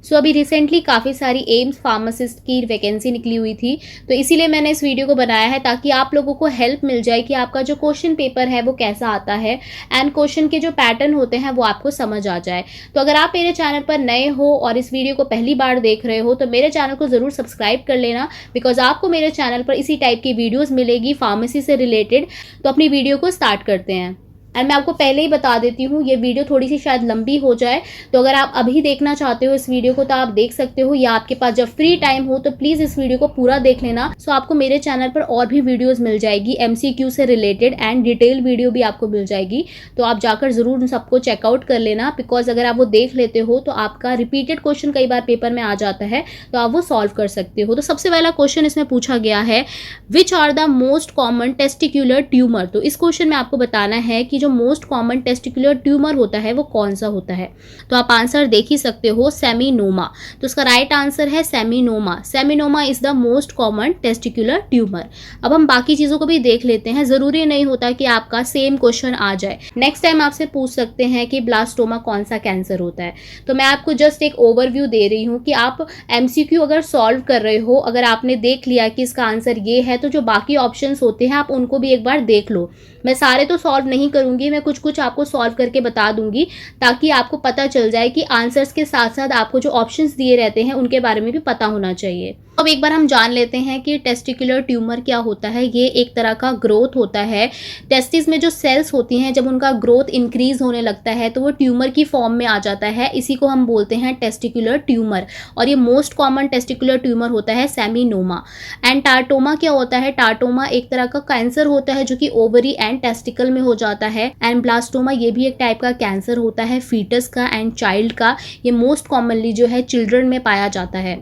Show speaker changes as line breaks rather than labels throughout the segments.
सो अभी रिसेंटली काफ़ी सारी एम्स फार्मासिस्ट की वैकेंसी निकली हुई थी, तो इसीलिए मैंने इस वीडियो को बनाया है ताकि आप लोगों को हेल्प मिल जाए कि आपका जो क्वेश्चन पेपर है वो कैसा आता है एंड क्वेश्चन के जो पैटर्न होते हैं वो आपको समझ आ जाए। तो अगर आप मेरे चैनल पर नए हो और इस वीडियो को पहली बार देख रहे हो तो मेरे चैनल को ज़रूर सब्सक्राइब कर लेना, बिकॉज आपको मेरे चैनल पर इसी टाइप की वीडियोज़ मिलेगी फार्मेसी से रिलेटेड। तो अपनी वीडियो को स्टार्ट करते हैं। एंड मैं आपको पहले ही बता देती हूँ, ये वीडियो थोड़ी सी शायद लंबी हो जाए, तो अगर आप अभी देखना चाहते हो इस वीडियो को तो आप देख सकते हो, या आपके पास जब फ्री टाइम हो तो प्लीज़ इस वीडियो को पूरा देख लेना। सो आपको मेरे चैनल पर और भी वीडियोस मिल जाएगी MCQ से रिलेटेड एंड डिटेल वीडियो भी आपको मिल जाएगी, तो आप जाकर ज़रूर उन सबको चेकआउट कर लेना। बिकॉज अगर आप वो देख लेते हो तो आपका रिपीटेड क्वेश्चन कई बार पेपर में आ जाता है, तो आप वो सॉल्व कर सकते हो। तो सबसे पहला क्वेश्चन इसमें पूछा गया है, which are the most common testicular tumour. तो इस क्वेश्चन में आपको बताना है कि जो मोस्ट कॉमन टेस्टिकुलर ट्यूमर होता है वो कौन सा होता है। तो आप आंसर देख ही सकते हो, सेमिनोमा। तो इसका राइट आंसर है seminoma. Seminoma is the most common testicular tumour. अब हम बाकी चीज़ों को भी देख लेते हैं, ज़रूरी नहीं होता कि आपका सेम क्वेश्चन आ जाए। नेक्स्ट टाइम आपसे पूछ सकते हैं कि ब्लास्टोमा कौन सा कैंसर होता है। तो मैं आपको जस्ट एक ओवरव्यू दे रही हूँ कि आप MCQ अगर सॉल्व कर रहे हो, अगर आपने देख लिया कि इसका आंसर ये है, तो जो बाकी ऑप्शंस होते हैं आप उनको भी एक बार देख लो। मैं सारे तो सॉल्व नहीं करूँगी, मैं कुछ कुछ आपको सॉल्व करके बता दूंगी ताकि आपको पता चल जाए कि आंसर्स के साथ साथ आपको जो ऑप्शंस दिए रहते हैं उनके बारे में भी पता होना चाहिए। अब एक बार हम जान लेते हैं कि टेस्टिकुलर ट्यूमर क्या होता है। ये एक तरह का ग्रोथ होता है। टेस्टिस में जो सेल्स होती हैं, जब उनका ग्रोथ इंक्रीज होने लगता है तो वो ट्यूमर की फॉर्म में आ जाता है। इसी को हम बोलते हैं टेस्टिकुलर ट्यूमर, और ये मोस्ट कॉमन टेस्टिकुलर ट्यूमर होता है सेमिनोमा। एंड टार्टोमा क्या होता है? टार्टोमा एक तरह का कैंसर होता है जो कि ओवरी एंड टेस्टिकल में हो जाता है। एंड ब्लास्टोमा ये भी एक टाइप का कैंसर होता है फीटस का एंड चाइल्ड का। ये मोस्ट कॉमनली जो है चिल्ड्रन में पाया जाता है।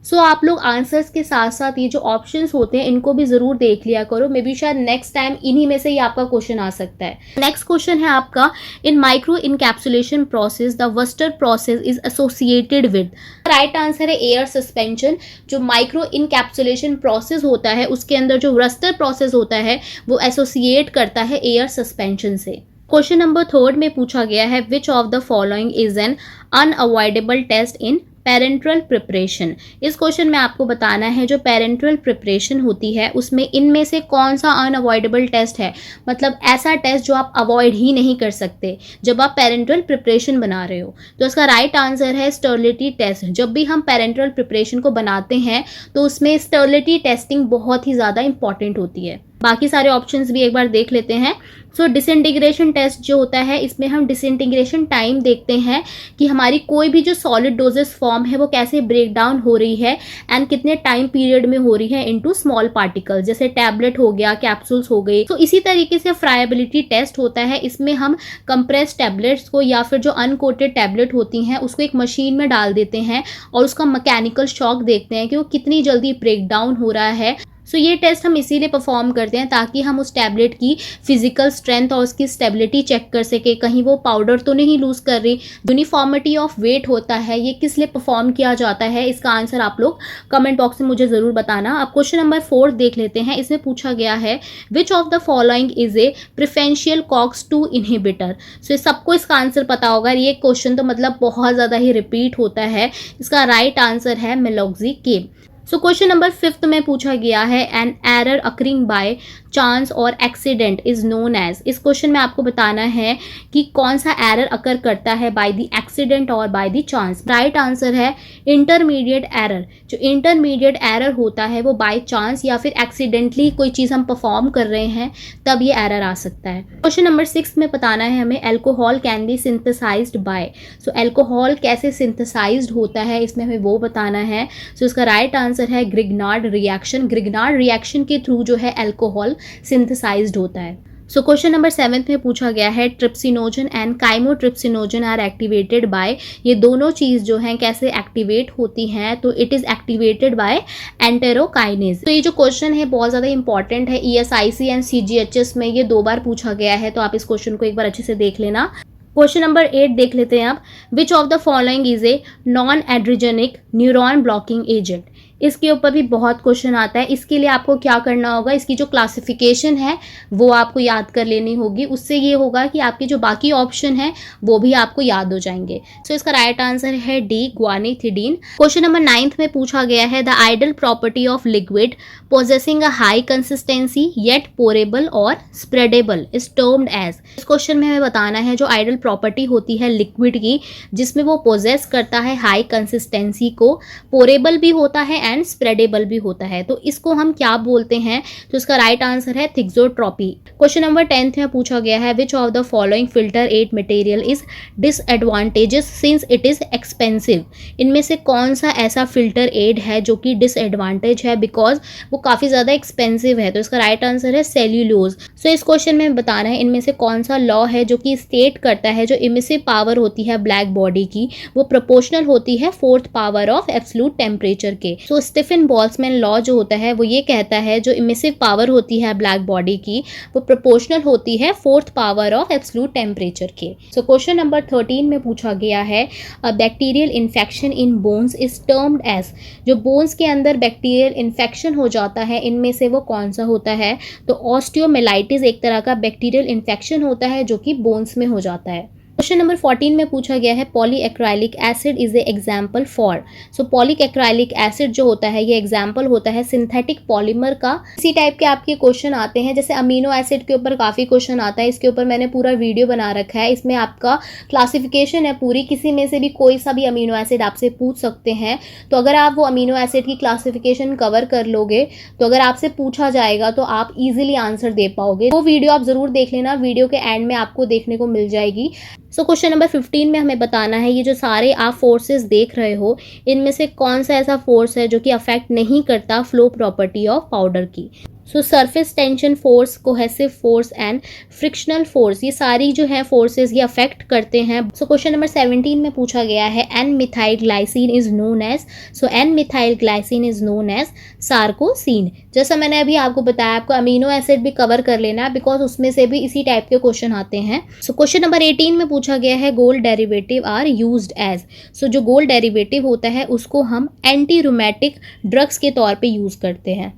सो आप लोग आंसर्स के साथ साथ ये जो ऑप्शंस होते हैं इनको भी ज़रूर देख लिया करो, मे बी शायद नेक्स्ट टाइम इन्हीं में से ही आपका क्वेश्चन आ सकता है। नेक्स्ट क्वेश्चन है आपका, in micro encapsulation process the Wurster process is associated with. Right answer है एयर सस्पेंशन। जो माइक्रो इनकैप्सुलेशन प्रोसेस होता है उसके अंदर जो वस्टर प्रोसेस होता है वो एसोसिएट करता है एयर सस्पेंशन से। क्वेश्चन नंबर 3 में पूछा गया है, which of the following is an unavoidable test in parenteral preparation. इस क्वेश्चन में आपको बताना है जो पेरेंट्रल प्रिपरेशन होती है उसमें इनमें से कौन सा अनअवॉइडेबल टेस्ट है, मतलब ऐसा टेस्ट जो आप अवॉइड ही नहीं कर सकते जब आप पेरेंट्रल प्रिपरेशन बना रहे हो। तो इसका राइट आंसर है स्टर्लिटी टेस्ट। जब भी हम पेरेंट्रल प्रिपरेशन को बनाते हैं तो उसमें स्टर्लिटी टेस्टिंग बहुत ही ज़्यादा इंपॉर्टेंट होती है। बाकी सारे ऑप्शंस भी एक बार देख लेते हैं। सो डिसइंटीग्रेशन टेस्ट जो होता है इसमें हम डिसइंटीग्रेशन टाइम देखते हैं कि हमारी कोई भी जो सॉलिड डोजेस फॉर्म है वो कैसे ब्रेक डाउन हो रही है एंड कितने टाइम पीरियड में हो रही है इनटू स्मॉल पार्टिकल, जैसे टैबलेट हो गया, कैप्सूल्स हो गई। तो इसी तरीके से फ्राइबिलिटी टेस्ट होता है। इसमें हम कंप्रेस टैबलेट्स को या फिर जो अनकोटेड टैबलेट होती हैं उसको एक मशीन में डाल देते हैं और उसका मैकेनिकल शॉक देखते हैं कि वो कितनी जल्दी ब्रेक डाउन हो रहा है। सो ये टेस्ट हम इसीलिए परफॉर्म करते हैं ताकि हम उस टैबलेट की फिजिकल स्ट्रेंथ और उसकी स्टेबिलिटी चेक कर सके, कहीं वो पाउडर तो नहीं लूज कर रही। यूनिफॉर्मिटी ऑफ वेट होता है, ये किस लिए परफॉर्म किया जाता है, इसका आंसर आप लोग कमेंट बॉक्स में मुझे ज़रूर बताना। अब क्वेश्चन नंबर 4 देख लेते हैं। इसमें पूछा गया है, which of the following is a preferential COX-2 inhibitor. So सबको इसका आंसर पता होगा। ये क्वेश्चन तो मतलब बहुत ज़्यादा ही रिपीट होता है। इसका राइट आंसर है मेलॉक्सिकेम। सो क्वेश्चन नंबर 5 में पूछा गया है, an error occurring by chance और एक्सीडेंट इज नोन एज। इस क्वेश्चन में आपको बताना है कि कौन सा एरर अकर करता है बाय द एक्सीडेंट और by the chance. Right answer है इंटरमीडिएट एरर। जो इंटरमीडिएट एरर होता है वो बाय चांस या फिर एक्सीडेंटली कोई चीज़ हम परफॉर्म कर रहे हैं तब ये एरर आ सकता है। क्वेश्चन नंबर 6 में बताना है हमें, alcohol can be synthesised by. So alcohol कैसे सिंथेसाइज्ड होता है इसमें हमें वो बताना है। सो इसका राइट आंसर है ग्रिग्नार्ड रिएक्शन। ग्रिग्नार्ड रिएक्शन के थ्रू जो है एल्कोहल सिंथेसाइज्ड होता है। सो क्वेश्चन नंबर 7 में पूछा गया है, trypsinogen and chymotrypsinogen are activated by. ये दोनों चीज़ जो हैं कैसे एक्टिवेट होती हैं, तो it is activated by enterokinase. तो ये जो क्वेश्चन है बहुत ज़्यादा इंपॉर्टेंट है। ESIC एंड CGHS में ये 2 बार पूछा गया है, तो आप इस क्वेश्चन को एक बार अच्छे से देख लेना। क्वेश्चन नंबर 8 देख लेते हैं आप, which of the following is a non adrenergic neuron blocking agent. इसके ऊपर भी बहुत क्वेश्चन आता है। इसके लिए आपको क्या करना होगा, इसकी जो क्लासिफिकेशन है वो आपको याद कर लेनी होगी। उससे ये होगा कि आपके जो बाकी ऑप्शन है वो भी आपको याद हो जाएंगे। सो इसका राइट आंसर है डी, ग्वानिथिडीन। क्वेश्चन नंबर 9 में पूछा गया है, the ideal property of liquid possessing a high consistency yet porable or spreadable is termed as। इस क्वेश्चन में हमें बताना है जो आइडल प्रॉपर्टी होती है लिक्विड की, जिसमें वो पोजेस करता है हाई कंसिस्टेंसी को, पोरेबल भी होता है एंड स्प्रेडेबल भी होता है, तो इसको हम क्या बोलते हैं? तो इसका राइट आंसर है थिक्सोट्रॉपी। क्वेश्चन नंबर 10 में पूछा गया है, which of the following filter aid material is disadvantages since it is expensive. इनमें से कौन सा ऐसा फिल्टर एड है जो कि डिसएडवांटेज है बिकॉज वो काफ़ी ज़्यादा एक्सपेंसिव है? तो इसका राइट आंसर है सेल्यूलोज। सो इस क्वेश्चन में बताना है इनमें से कौन सा लॉ है जो कि स्टेट करता है जो इमिसिव पावर होती है ब्लैक बॉडी की वो प्रोपोर्शनल होती है 4th power of absolute temperature के। सो स्टीफन बोल्ट्जमैन लॉ जो होता है वो ये कहता है जो इमिसिव पावर होती है ब्लैक बॉडी की वो प्रोपोर्शनल होती है 4th power of absolute temperature के। सो क्वेश्चन नंबर 13 में पूछा गया है, a bacterial infection in bones is termed as. जो बोन्स के अंदर बैक्टीरियल इन्फेक्शन हो जाता है इनमें से वो कौन सा होता है? तो ऑस्टियोमेलाइटिस एक तरह का बैक्टीरियल इन्फेक्शन होता है जो कि बोन्स में हो जाता है। क्वेश्चन नंबर 14 में पूछा गया है, polyacrylic acid is a example for. So polyacrylic acid जो होता है ये एग्जाम्पल होता है सिंथेटिक पॉलीमर का। इसी टाइप के आपके क्वेश्चन आते हैं, जैसे अमीनो एसिड के ऊपर काफ़ी क्वेश्चन आता है, इसके ऊपर मैंने पूरा वीडियो बना रखा है, इसमें आपका क्लासिफिकेशन है पूरी, किसी में से भी कोई सा भी अमीनो एसिड आपसे पूछ सकते हैं। तो अगर आप वो अमीनो एसिड की क्लासिफिकेशन कवर कर लोगे तो अगर आपसे पूछा जाएगा तो आप इजीली आंसर दे पाओगे। वो वीडियो आप ज़रूर देख लेना, वीडियो के एंड में आपको देखने को मिल जाएगी। सो क्वेश्चन नंबर 15 में हमें बताना है, ये जो सारे आप फोर्सेस देख रहे हो इनमें से कौन सा ऐसा फोर्स है जो कि अफेक्ट नहीं करता फ्लो प्रॉपर्टी ऑफ पाउडर की। सो surface tension force, cohesive force and frictional force, ये सारी जो है फोर्सेस ये अफेक्ट करते हैं। सो क्वेश्चन नंबर 17 में पूछा गया है, N methyl glycine is known as. So N methyl glycine is known as sarcosine. जैसा मैंने अभी आपको बताया, आपको अमीनो एसिड भी कवर कर लेना है बिकॉज उसमें से भी इसी टाइप के क्वेश्चन आते हैं। सो क्वेश्चन नंबर 18 में पूछा गया है, gold derivative are used as. So जो गोल्ड डेरिवेटिव होता है उसको हम एंटी रूमेटिक ड्रग्स के तौर पे यूज करते हैं।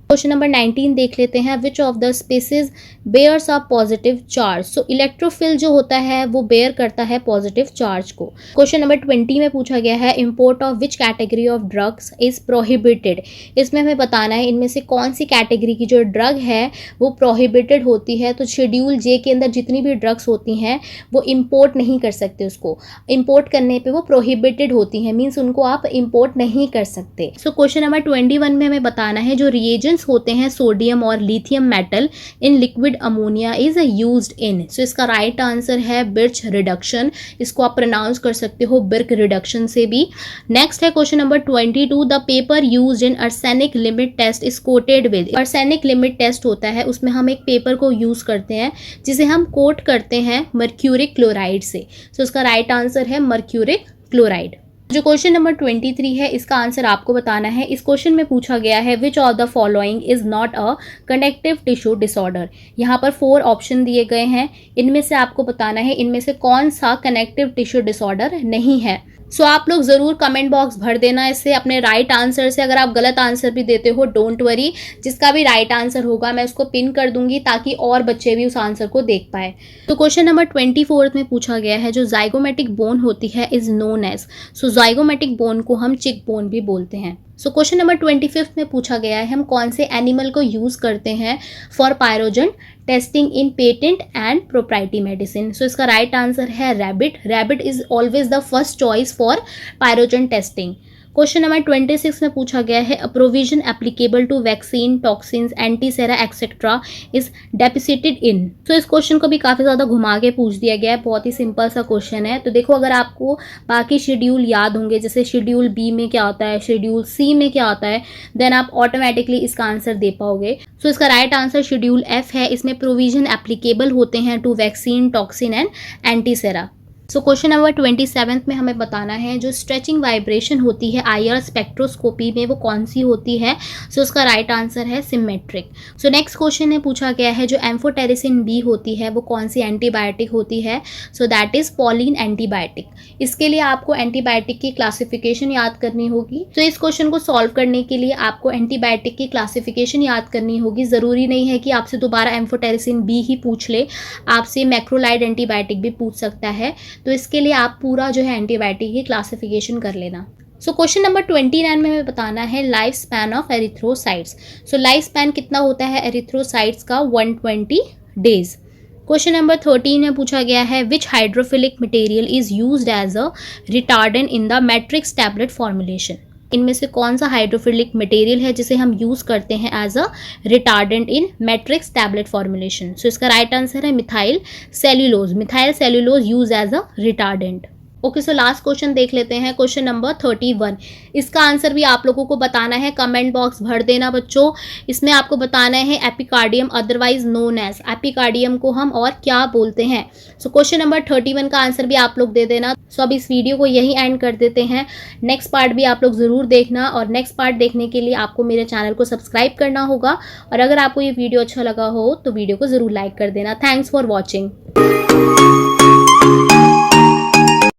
क्वेश्चन नंबर 19 देख लेते हैं, which of the species bears a positive charge. So electrophile जो होता है वो बेयर करता है पॉजिटिव चार्ज को। क्वेश्चन नंबर 20 में पूछा गया है, import of which category of drugs is prohibited. इसमें हमें बताना है इनमें से कौन सी कैटेगरी की जो ड्रग है वो प्रोहिबिटेड होती है। तो शेड्यूल जे के अंदर जितनी भी ड्रग्स होती हैं वो इम्पोर्ट नहीं कर सकते, उसको इम्पोर्ट करने पे वो प्रोहिबिटेड होती हैं, मीन्स उनको आप इम्पोर्ट नहीं कर सकते। सो क्वेश्चन नंबर 21 में हमें बताना है, जो रिएजेंट्स होते हैं सोडियम और lithium metal in liquid ammonia is used in. So इसका राइट आंसर है बिर्च रिडक्शन। इसको आप प्रोनाउंस कर सकते हो बिर्क रिडक्शन से भी। नेक्स्ट है question number 22, the paper used in arsenic limit test is coated with. Arsenic limit test होता है उसमें हम एक पेपर को यूज करते हैं जिसे हम कोट करते हैं मर्क्यूरिक क्लोराइड से। सो इसका राइट आंसर है मर्क्यूरिक क्लोराइड। जो क्वेश्चन नंबर 23 है इसका आंसर आपको बताना है। इस क्वेश्चन में पूछा गया है, which of the following is not a connective tissue disorder. यहाँ पर 4 ऑप्शन दिए गए हैं, इनमें से आपको बताना है इनमें से कौन सा कनेक्टिव टिश्यू डिसऑर्डर नहीं है। सो आप लोग ज़रूर कमेंट बॉक्स भर देना इससे अपने राइट आंसर से। अगर आप गलत आंसर भी देते हो डोंट वरी, जिसका भी राइट आंसर होगा मैं उसको पिन कर दूंगी ताकि और बच्चे भी उस आंसर को देख पाए। तो क्वेश्चन नंबर 24 में पूछा गया है, जो जाइगोमेटिक बोन होती है is known as. So zygomatic bone को हम चिक बोन भी बोलते हैं। सो क्वेश्चन नंबर 25 में पूछा गया है, हम कौन से एनिमल को यूज़ करते हैं for pyrogen testing in patent and propriety medicine. So इसका राइट आंसर है rabbit. Rabbit is always the first choice for pyrogen testing. Question number 26 में पूछा गया है, a provision applicable to vaccine, toxins, antisera etcetera is deposited in. तो इस question को भी काफ़ी ज़्यादा घुमा के पूछ दिया गया है, बहुत ही सिंपल सा क्वेश्चन है। तो देखो अगर आपको बाकी शेड्यूल याद होंगे, जैसे शेड्यूल बी में क्या होता है, शेड्यूल सी में क्या होता है, देन आप ऑटोमेटिकली इसका आंसर दे पाओगे। सो इसका राइट आंसर शेड्यूल एफ है। इसमें प्रोविजन एप्लीकेबल होते हैं to vaccine, toxin and antisera. So question number 27 में हमें बताना है जो स्ट्रेचिंग वाइब्रेशन होती है IR स्पेक्ट्रोस्कोपी में वो कौन सी होती है। सो उसका राइट आंसर है सिमेट्रिक। सो नेक्स्ट क्वेश्चन में पूछा गया है जो एम्फोटेरिसिन बी होती है वो कौन सी एंटीबायोटिक होती है। So that is polyene antibiotic. इसके लिए आपको एंटीबायोटिक की क्लासिफिकेशन याद करनी होगी। तो इस क्वेश्चन को सॉल्व करने के लिए आपको एंटीबायोटिक की क्लासिफिकेशन याद करनी होगी। ज़रूरी नहीं है कि आपसे दोबारा एम्फोटेरिसिन बी ही पूछ ले, आपसे मैक्रोलाइड एंटीबायोटिक भी पूछ सकता है। तो इसके लिए आप पूरा जो है एंटीबायोटिक की क्लासिफिकेशन कर लेना। सो क्वेश्चन नंबर 29 में हमें बताना है life span of erythrocytes. So life span कितना होता है एरिथ्रोसाइट्स का 120 डेज। क्वेश्चन नंबर 13 में पूछा गया है which hydrophilic material is used as a retardant in the matrix tablet formulation. इनमें से कौन सा हाइड्रोफिलिक मटेरियल है जिसे हम यूज़ करते हैं as a retardant in matrix tablet formulation. So इसका राइट आंसर है methyl cellulose. Methyl cellulose use as a retardant. Okay, so last question देख लेते हैं, क्वेश्चन नंबर 31। इसका आंसर भी आप लोगों को बताना है, कमेंट बॉक्स भर देना बच्चों। इसमें आपको बताना है epicardium otherwise known as, epicardium को हम और क्या बोलते हैं। सो क्वेश्चन नंबर 31 का आंसर भी आप लोग दे देना। सो अब इस वीडियो को यहीं एंड कर देते हैं। नेक्स्ट पार्ट भी आप लोग ज़रूर देखना, और नेक्स्ट पार्ट देखने के लिए आपको मेरे चैनल को सब्सक्राइब करना होगा। और अगर आपको ये वीडियो अच्छा लगा हो तो वीडियो को ज़रूर लाइक कर देना। Thanks for watching.